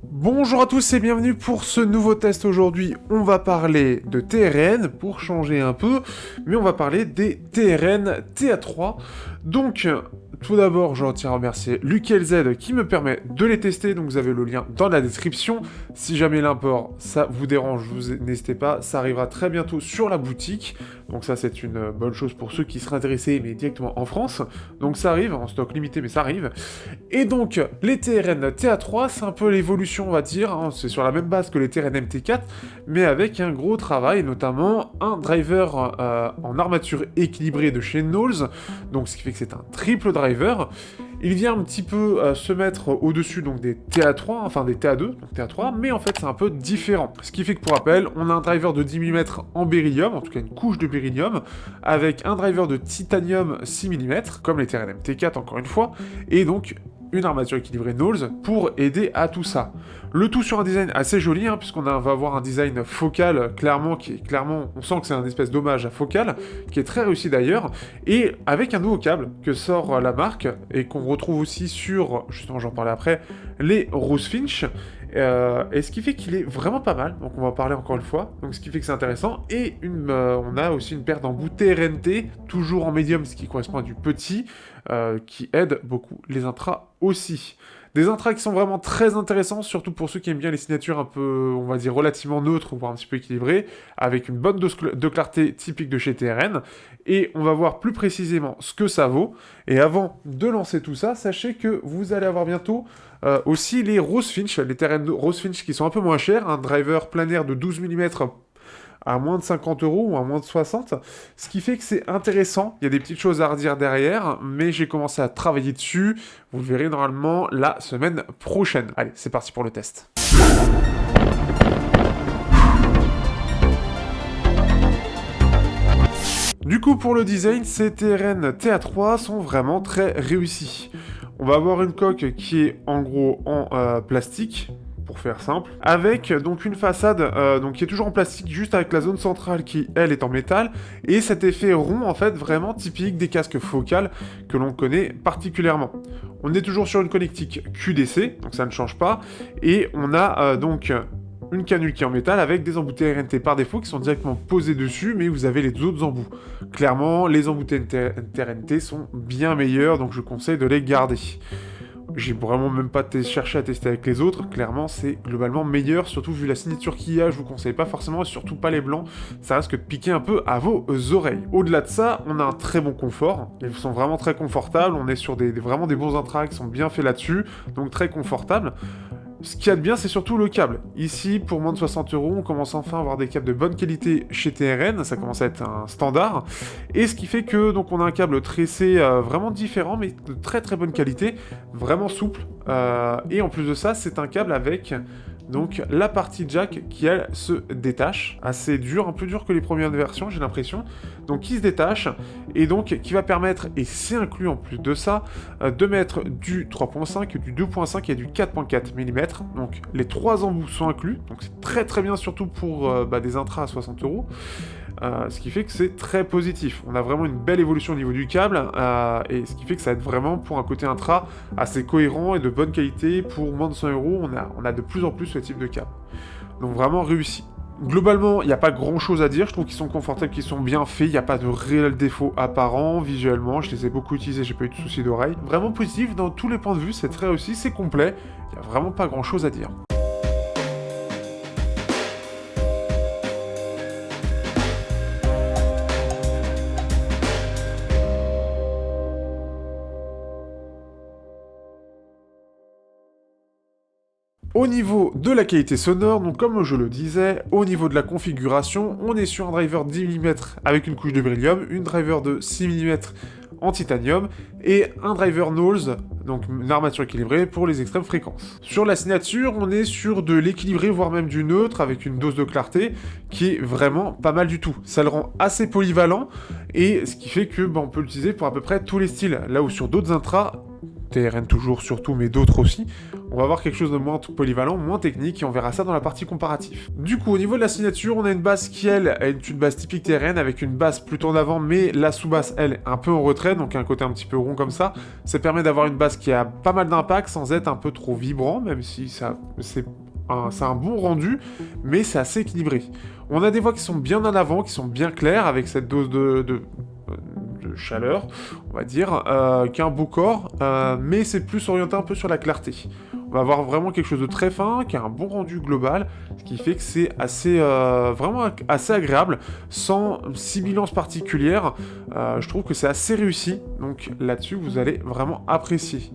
Bonjour à tous et bienvenue pour ce nouveau test. Aujourd'hui, on va parler de TRN pour changer un peu, mais on va parler des TRN TA3. Donc, tout d'abord, je tiens à remercier LucLZ qui me permet de les tester, donc vous avez le lien dans la description. Si jamais l'import, ça vous dérange, n'hésitez pas, ça arrivera très bientôt sur la boutique. Donc ça, c'est une bonne chose pour ceux qui seraient intéressés, mais directement en France. Donc ça arrive, en stock limité, mais ça arrive. Et donc, les TRN TA3, c'est un peu l'évolution, on va dire, hein. C'est sur la même base que les TRN MT4, mais avec un gros travail, notamment un driver en armature équilibrée de chez Knowles, donc ce qui fait que c'est un triple driver. Il vient un petit peu se mettre au-dessus donc des TA3, enfin des TA2, donc TA3, mais en fait c'est un peu différent. Ce qui fait que pour rappel, on a un driver de 10 mm en beryllium, en tout cas une couche de beryllium, avec un driver de titanium 6 mm, comme les TRN MT4 encore une fois, et donc une armature équilibrée Knowles pour aider à tout ça. Le tout sur un design assez joli, hein, puisqu'on va avoir un design focal, clairement, on sent que c'est un espèce d'hommage à focal, qui est très réussi d'ailleurs, et avec un nouveau câble que sort la marque, et qu'on retrouve aussi sur, justement j'en parlais après, les Rose Finch, et ce qui fait qu'il est vraiment pas mal, donc on va en parler encore une fois, donc ce qui fait que c'est intéressant, et on a aussi une paire d'embouts TRNT, toujours en médium, ce qui correspond à du petit, qui aide beaucoup les intras aussi. Des intras qui sont vraiment très intéressants, surtout pour ceux qui aiment bien les signatures un peu, on va dire, relativement neutres, voire un petit peu équilibrées, avec une bonne dose de clarté typique de chez TRN, et on va voir plus précisément ce que ça vaut. Et avant de lancer tout ça, sachez que vous allez avoir bientôt aussi les Rose Finch, les TRN Rose Finch qui sont un peu moins chers, un driver planaire de 12 mm à moins de 50 € ou à moins de 60, ce qui fait que c'est intéressant, il y a des petites choses à redire derrière, mais j'ai commencé à travailler dessus, vous le verrez normalement la semaine prochaine. Allez, c'est parti pour le test. Du coup, pour le design, ces TRN TA3 sont vraiment très réussis. On va avoir une coque qui est en gros en plastique, pour faire simple, avec donc une façade donc qui est toujours en plastique, juste avec la zone centrale qui, elle, est en métal, et cet effet rond, en fait, vraiment typique des casques focales que l'on connaît particulièrement. On est toujours sur une connectique QDC, donc ça ne change pas, et on a donc une canule qui est en métal avec des embouts TRNT par défaut qui sont directement posés dessus, mais vous avez les autres embouts. Clairement, les embouts TRNT sont bien meilleurs, donc je conseille de les garder. J'ai vraiment même pas cherché à tester avec les autres, clairement c'est globalement meilleur, surtout vu la signature qu'il y a, je vous conseille pas forcément, et surtout pas les blancs, ça risque de piquer un peu à vos oreilles. Au-delà de ça, on a un très bon confort, ils sont vraiment très confortables, on est sur vraiment des bons intras qui sont bien faits là-dessus, donc très confortables. Ce qu'il y a de bien, c'est surtout le câble. Ici, pour moins de 60 €, on commence enfin à avoir des câbles de bonne qualité chez TRN, ça commence à être un standard, et ce qui fait que donc on a un câble tressé vraiment différent, mais de très très bonne qualité, vraiment souple, et en plus de ça, c'est un câble avec donc la partie jack qui elle se détache, assez dur, un peu dur que les premières versions j'ai l'impression, donc qui se détache et donc qui va permettre, et c'est inclus en plus de ça, de mettre du 3.5, du 2.5 et du 4.4 mm, donc les trois embouts sont inclus, donc c'est très très bien surtout pour des intras à 60 €. Ce qui fait que c'est très positif. On a vraiment une belle évolution au niveau du câble, et ce qui fait que ça aide vraiment pour un côté intra assez cohérent et de bonne qualité. Pour moins de 100 €, on a de plus en plus ce type de câble. Donc vraiment réussi. Globalement, il n'y a pas grand chose à dire, je trouve qu'ils sont confortables, qu'ils sont bien faits, il n'y a pas de réel défaut apparent visuellement, je les ai beaucoup utilisés, j'ai pas eu de soucis d'oreille. Vraiment positif dans tous les points de vue, c'est très réussi, c'est complet, il n'y a vraiment pas grand chose à dire. Au niveau de la qualité sonore, donc comme je le disais, au niveau de la configuration, on est sur un driver 10 mm avec une couche de beryllium, une driver de 6 mm en titanium et un driver Knowles, donc une armature équilibrée pour les extrêmes fréquences. Sur la signature, on est sur de l'équilibré, voire même du neutre, avec une dose de clarté qui est vraiment pas mal du tout. Ça le rend assez polyvalent, et ce qui fait que on peut l'utiliser pour à peu près tous les styles, là où sur d'autres intras, TRN toujours surtout, mais d'autres aussi, on va avoir quelque chose de moins polyvalent, moins technique, et on verra ça dans la partie comparatif. Du coup, au niveau de la signature, on a une basse qui, elle, est une basse typique TRN, avec une basse plutôt en avant, mais la sous-basse, elle, un peu en retrait, donc un côté un petit peu rond comme ça. Ça permet d'avoir une basse qui a pas mal d'impact, sans être un peu trop vibrant, même si c'est un bon rendu, mais c'est assez équilibré. On a des voix qui sont bien en avant, qui sont bien claires, avec cette dose de chaleur, on va dire, qui a un beau corps, mais c'est plus orienté un peu sur la clarté. On va avoir vraiment quelque chose de très fin, qui a un bon rendu global, ce qui fait que c'est assez, vraiment assez agréable, sans sibilance particulière. Je trouve que c'est assez réussi, donc là-dessus, vous allez vraiment apprécier.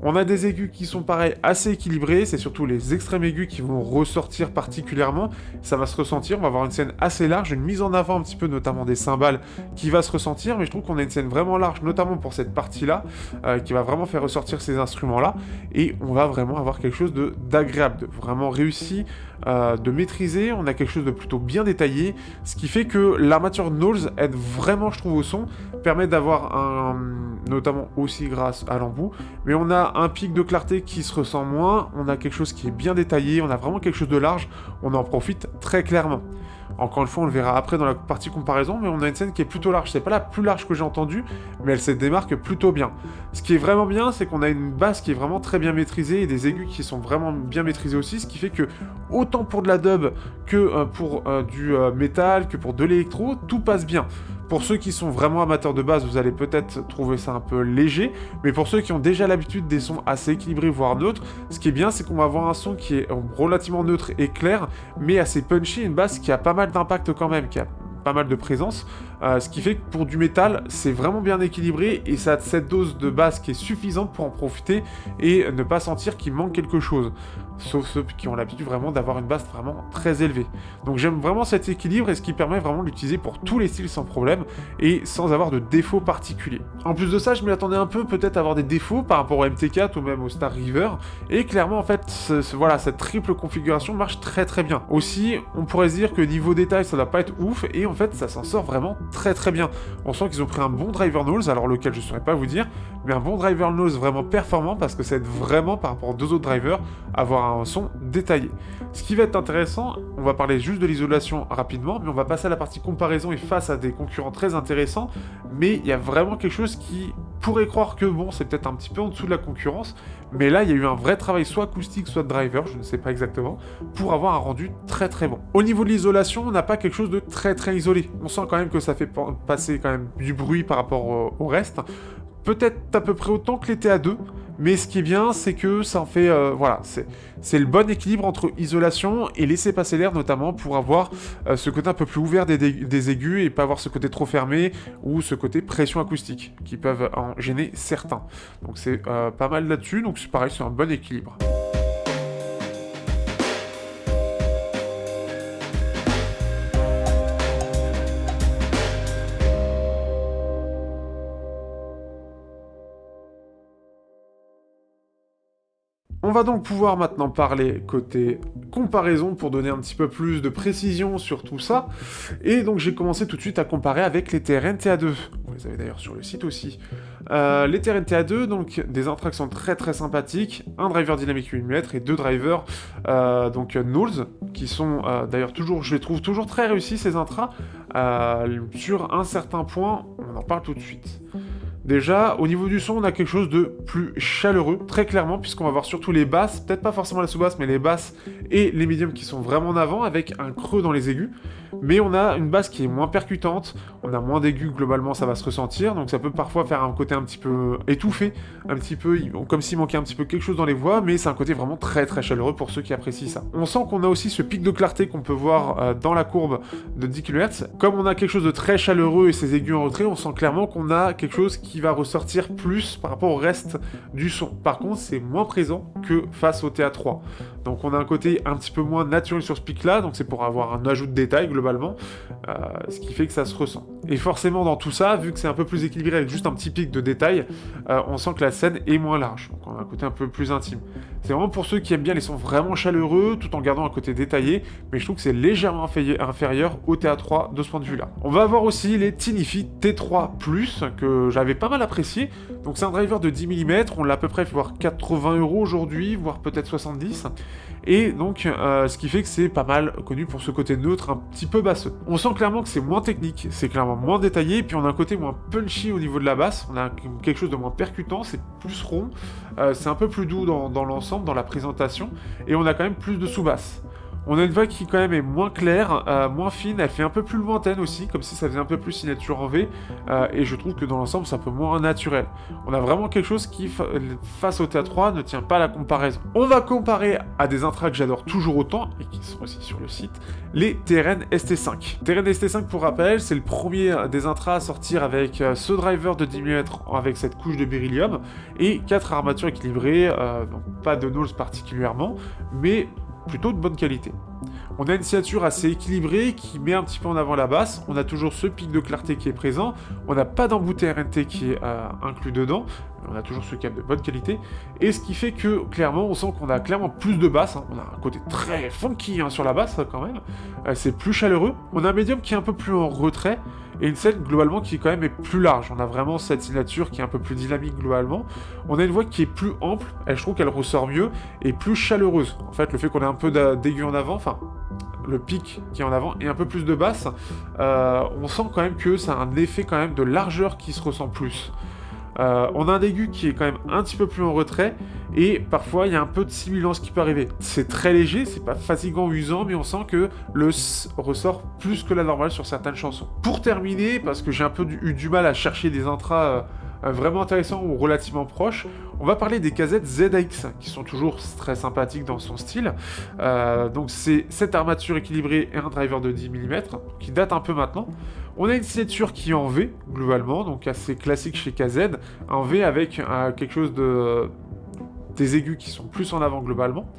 On a des aigus qui sont pareils, assez équilibrés, c'est surtout les extrêmes aigus qui vont ressortir particulièrement, ça va se ressentir, on va avoir une scène assez large, une mise en avant un petit peu notamment des cymbales qui va se ressentir, mais je trouve qu'on a une scène vraiment large, notamment pour cette partie-là, qui va vraiment faire ressortir ces instruments-là, et on va vraiment avoir quelque chose d'agréable, de vraiment réussi, de maîtriser, on a quelque chose de plutôt bien détaillé, ce qui fait que l'armature Knowles aide vraiment, je trouve, au son, permet d'avoir notamment aussi grâce à l'embout, mais on a un pic de clarté qui se ressent moins, on a quelque chose qui est bien détaillé, on a vraiment quelque chose de large, on en profite très clairement. Encore une fois, on le verra après dans la partie comparaison, mais on a une scène qui est plutôt large. C'est pas la plus large que j'ai entendue, mais elle se démarque plutôt bien. Ce qui est vraiment bien, c'est qu'on a une basse qui est vraiment très bien maîtrisée et des aigus qui sont vraiment bien maîtrisés aussi, ce qui fait que autant pour de la dub que pour du métal, que pour de l'électro, tout passe bien. Pour ceux qui sont vraiment amateurs de basse, vous allez peut-être trouver ça un peu léger, mais pour ceux qui ont déjà l'habitude des sons assez équilibrés, voire neutres, ce qui est bien, c'est qu'on va avoir un son qui est relativement neutre et clair, mais assez punchy, une basse qui a pas mal d'impact quand même, qui a pas mal de présence, ce qui fait que pour du métal, c'est vraiment bien équilibré et ça a cette dose de basse qui est suffisante pour en profiter et ne pas sentir qu'il manque quelque chose. Sauf ceux qui ont l'habitude vraiment d'avoir une basse vraiment très élevée. Donc j'aime vraiment cet équilibre et ce qui permet vraiment de l'utiliser pour tous les styles sans problème et sans avoir de défauts particuliers. En plus de ça, je m'y attendais un peu peut-être à avoir des défauts par rapport au MT4 ou même au Star River et clairement en fait voilà, cette triple configuration marche très très bien. Aussi, on pourrait se dire que niveau détail ça doit pas être ouf et en fait ça s'en sort vraiment très très bien. On sent qu'ils ont pris un bon driver nose, alors lequel je saurais pas vous dire, mais un bon driver nose vraiment performant parce que ça aide vraiment par rapport aux deux autres drivers à avoir un son détaillé. Ce qui va être intéressant, on va parler juste de l'isolation rapidement, mais on va passer à la partie comparaison et face à des concurrents très intéressants, mais il y a vraiment quelque chose qui pourrait croire que bon, c'est peut-être un petit peu en dessous de la concurrence, mais là il y a eu un vrai travail soit acoustique, soit de driver, je ne sais pas exactement, pour avoir un rendu très très bon. Au niveau de l'isolation, on n'a pas quelque chose de très très isolé. On sent quand même que ça fait passer quand même du bruit par rapport au reste. Peut-être à peu près autant que les TA2, mais ce qui est bien, c'est que ça en fait, voilà, c'est le bon équilibre entre isolation et laisser passer l'air, notamment pour avoir ce côté un peu plus ouvert des aigus et pas avoir ce côté trop fermé ou ce côté pression acoustique qui peuvent en gêner certains. Donc c'est pas mal là-dessus, donc c'est pareil, c'est un bon équilibre. On va donc pouvoir maintenant parler côté comparaison pour donner un petit peu plus de précision sur tout ça. Et donc j'ai commencé tout de suite à comparer avec les TRN TA2. Vous les avez d'ailleurs sur le site aussi. Les TRN TA2, donc des intrats qui sont très très sympathiques, un driver dynamique 8 mm et deux drivers donc Knowles, qui sont d'ailleurs toujours, je les trouve toujours très réussis ces intras. Sur un certain point, on en parle tout de suite. Déjà, au niveau du son, on a quelque chose de plus chaleureux, très clairement, puisqu'on va voir surtout les basses, peut-être pas forcément la sous-basse, mais les basses et les médiums qui sont vraiment en avant, avec un creux dans les aigus. Mais on a une basse qui est moins percutante, on a moins d'aigus, globalement ça va se ressentir, donc ça peut parfois faire un côté un petit peu étouffé, un petit peu, comme s'il manquait un petit peu quelque chose dans les voix, mais c'est un côté vraiment très très chaleureux pour ceux qui apprécient ça. On sent qu'on a aussi ce pic de clarté qu'on peut voir dans la courbe de 10 kHz. Comme on a quelque chose de très chaleureux et ces aigus en retrait, on sent clairement qu'on a quelque chose qui va ressortir plus par rapport au reste du son. Par contre, c'est moins présent que face au TA3. Donc on a un côté un petit peu moins naturel sur ce pic-là, donc c'est pour avoir un ajout de détail globalement, ce qui fait que ça se ressent. Et forcément dans tout ça, vu que c'est un peu plus équilibré avec juste un petit pic de détail, on sent que la scène est moins large, donc on a un côté un peu plus intime. C'est vraiment pour ceux qui aiment bien les sons vraiment chaleureux, tout en gardant un côté détaillé, mais je trouve que c'est légèrement inférieur au TA3 de ce point de vue-là. On va avoir aussi les Tinifi T3+, que j'avais pas mal apprécié. Donc c'est un driver de 10 mm, on l'a à peu près fait voir 80 € aujourd'hui, voire peut-être 70. Et donc, ce qui fait que c'est pas mal connu pour ce côté neutre, un petit peu basseux. On sent clairement que c'est moins technique, c'est clairement moins détaillé, et puis on a un côté moins punchy au niveau de la basse, on a quelque chose de moins percutant, c'est plus rond, c'est un peu plus doux dans l'ensemble, dans la présentation, et on a quand même plus de sous-basse. On a une voix qui quand même est moins claire, moins fine, elle fait un peu plus lointaine aussi, comme si ça faisait un peu plus signature en V, et je trouve que dans l'ensemble c'est un peu moins naturel. On a vraiment quelque chose qui, face au TA3, ne tient pas à la comparaison. On va comparer à des intras que j'adore toujours autant, et qui sont aussi sur le site, les TRN ST5. TRN ST5, pour rappel, c'est le premier des intras à sortir avec ce driver de 10 mm avec cette couche de beryllium, et 4 armatures équilibrées, donc pas de nose particulièrement, mais plutôt de bonne qualité. On a une signature assez équilibrée qui met un petit peu en avant la basse, on a toujours ce pic de clarté qui est présent, on n'a pas d'embout TRNT qui est inclus dedans, on a toujours ce câble de bonne qualité, et ce qui fait que clairement on sent qu'on a clairement plus de basse, on a un côté très funky sur la basse quand même, c'est plus chaleureux, on a un médium qui est un peu plus en retrait, et une scène globalement qui quand même est plus large, on a vraiment cette signature qui est un peu plus dynamique globalement, on a une voix qui est plus ample, et je trouve qu'elle ressort mieux, et plus chaleureuse. En fait le fait qu'on ait un peu d'aigu en avant, enfin le pic qui est en avant et un peu plus de basse, on sent quand même que ça a un effet quand même de largeur qui se ressent plus. On a un aigu qui est quand même un petit peu plus en retrait, et parfois il y a un peu de simulance qui peut arriver. C'est très léger, c'est pas fatigant ou usant, mais on sent que le S ressort plus que la normale sur certaines chansons. Pour terminer, parce que j'ai un peu eu du mal à chercher des intras vraiment intéressants ou relativement proches, on va parler des casettes ZX, qui sont toujours très sympathiques dans son style. Donc c'est cette armature équilibrée et un driver de 10 mm, qui date un peu maintenant. On a une signature qui est en V, globalement, donc assez classique chez KZ, en V avec quelque chose de... des aigus qui sont plus en avant globalement.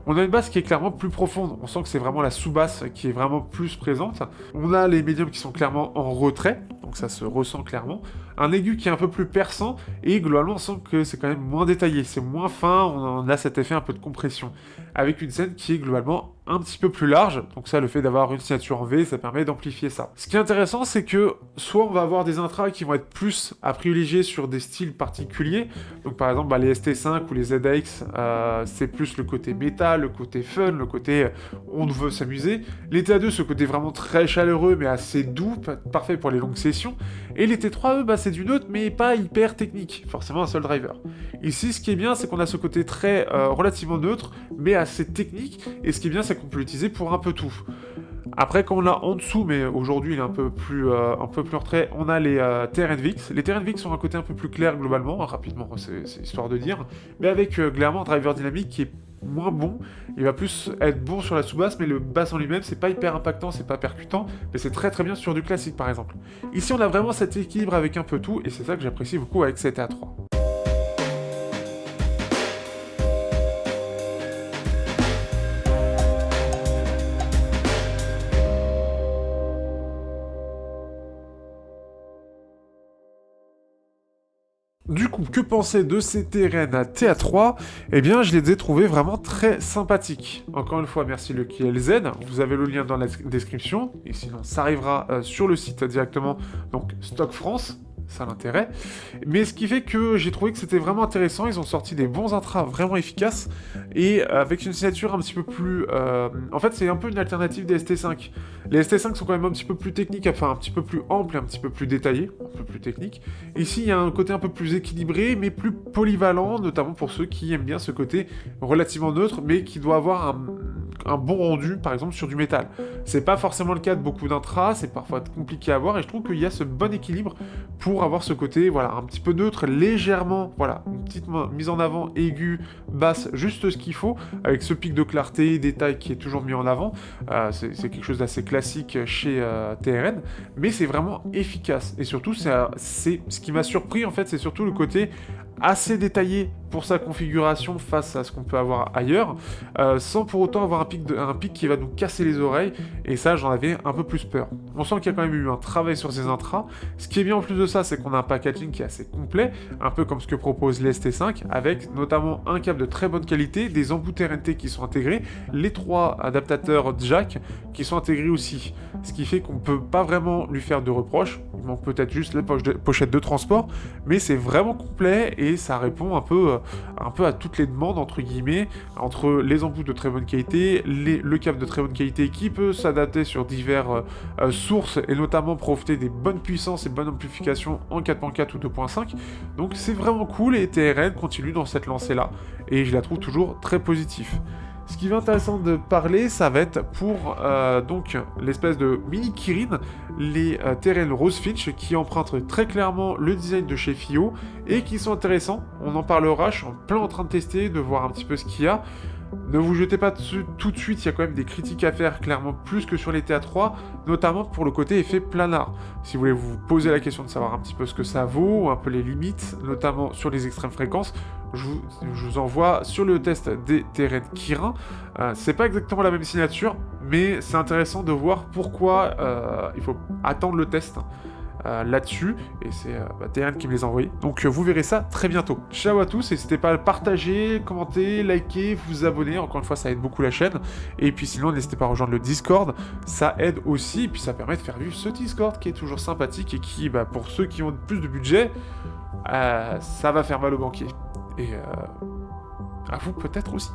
On a une basse qui est clairement plus profonde, on sent que c'est vraiment la sous-basse qui est vraiment plus présente. On a les médiums qui sont clairement en retrait, donc ça se ressent clairement. Un aigu qui est un peu plus perçant, et globalement on sent que c'est quand même moins détaillé, c'est moins fin, on a cet effet un peu de compression. Avec une scène qui est globalement un petit peu plus large, donc ça, le fait d'avoir une signature en V, ça permet d'amplifier ça. Ce qui est intéressant, c'est que soit on va avoir des intras qui vont être plus à privilégier sur des styles particuliers, donc par exemple les ST5 ou les ZX, c'est plus le côté métal, le côté fun, le côté on veut s'amuser. Les TA2, ce côté vraiment très chaleureux mais assez doux, parfait pour les longues sessions. Et les T3, eux, c'est du neutre mais pas hyper technique, forcément un seul driver. Ici, ce qui est bien, c'est qu'on a ce côté très relativement neutre mais assez technique, et ce qui est bien, c'est qu'on peut l'utiliser pour un peu tout. Après, quand on a en dessous, mais aujourd'hui il est un peu plus en retrait, on a les TRNVX. Les TRNVX ont un côté un peu plus clair globalement, rapidement, c'est histoire de dire, mais avec clairement un driver dynamique qui est moins bon. Il va plus être bon sur la sous-basse, mais le basse en lui-même, c'est pas hyper impactant, c'est pas percutant, mais c'est très très bien sur du classique par exemple. Ici, on a vraiment cet équilibre avec un peu tout, et c'est ça que j'apprécie beaucoup avec cet A3. Du coup, que penser de ces TRN à TA3? Eh bien, je les ai trouvés vraiment très sympathiques. Encore une fois, merci le KLZ, vous avez le lien dans la description, et sinon ça arrivera sur le site directement, donc Stock France, ça l'intérêt. Mais ce qui fait que j'ai trouvé que c'était vraiment intéressant, ils ont sorti des bons intras vraiment efficaces, et avec une signature un petit peu plus... En fait, c'est un peu une alternative des ST5. Les ST5 sont quand même un petit peu plus techniques, enfin un petit peu plus amples et un petit peu plus détaillés, un peu plus techniques. Ici, il y a un côté un peu plus équilibré, mais plus polyvalent, notamment pour ceux qui aiment bien ce côté relativement neutre, mais qui doit avoir un bon rendu, par exemple, sur du métal. C'est pas forcément le cas de beaucoup d'intras, c'est parfois compliqué à voir, et je trouve qu'il y a ce bon équilibre pour avoir ce côté, voilà, un petit peu neutre, légèrement, voilà, une petite mise en avant aiguë, basse, juste ce qu'il faut, avec ce pic de clarté, détail qui est toujours mis en avant. C'est quelque chose d'assez classique chez TRN, mais c'est vraiment efficace. Et surtout, c'est ce qui m'a surpris, en fait, c'est surtout le côté assez détaillé pour sa configuration face à ce qu'on peut avoir ailleurs, sans pour autant avoir un pic qui va nous casser les oreilles, et ça j'en avais un peu plus peur. On sent qu'il y a quand même eu un travail sur ces intras. Ce qui est bien en plus de ça, c'est qu'on a un packaging qui est assez complet, un peu comme ce que propose l'ST5, avec notamment un câble de très bonne qualité, des embouts RNT qui sont intégrés, les 3 adaptateurs jack qui sont intégrés aussi, ce qui fait qu'on peut pas vraiment lui faire de reproches. Il manque peut-être juste la pochette de transport, mais c'est vraiment complet et ça répond un peu à toutes les demandes, entre guillemets, entre les embouts de très bonne qualité, le câble de très bonne qualité qui peut s'adapter sur diverses sources et notamment profiter des bonnes puissances et bonnes amplifications en 4.4 ou 2.5. Donc c'est vraiment cool et TRN continue dans cette lancée-là et je la trouve toujours très positive. Ce qui est intéressant de parler, ça va être pour donc l'espèce de mini Kirin, les TRN Rose Finch, qui empruntent très clairement le design de chez FiO et qui sont intéressants. On en parlera, je suis en train de tester, de voir un petit peu ce qu'il y a. Ne vous jetez pas dessus tout de suite, il y a quand même des critiques à faire, clairement plus que sur les TA3, notamment pour le côté effet planar. Si vous voulez vous poser la question de savoir un petit peu ce que ça vaut, un peu les limites, notamment sur les extrêmes fréquences, je vous envoie sur le test des TRN Kirin. C'est pas exactement la même signature, mais c'est intéressant de voir pourquoi il faut attendre le test là-dessus, et c'est TRN qui me les a envoyés. Donc vous verrez ça très bientôt. Ciao à tous, n'hésitez pas à partager, commenter, liker, vous abonner, encore une fois ça aide beaucoup la chaîne, et puis sinon n'hésitez pas à rejoindre le Discord, ça aide aussi, et puis ça permet de faire vivre ce Discord qui est toujours sympathique, et qui, pour ceux qui ont plus de budget, ça va faire mal au banquier. Et à vous peut-être aussi.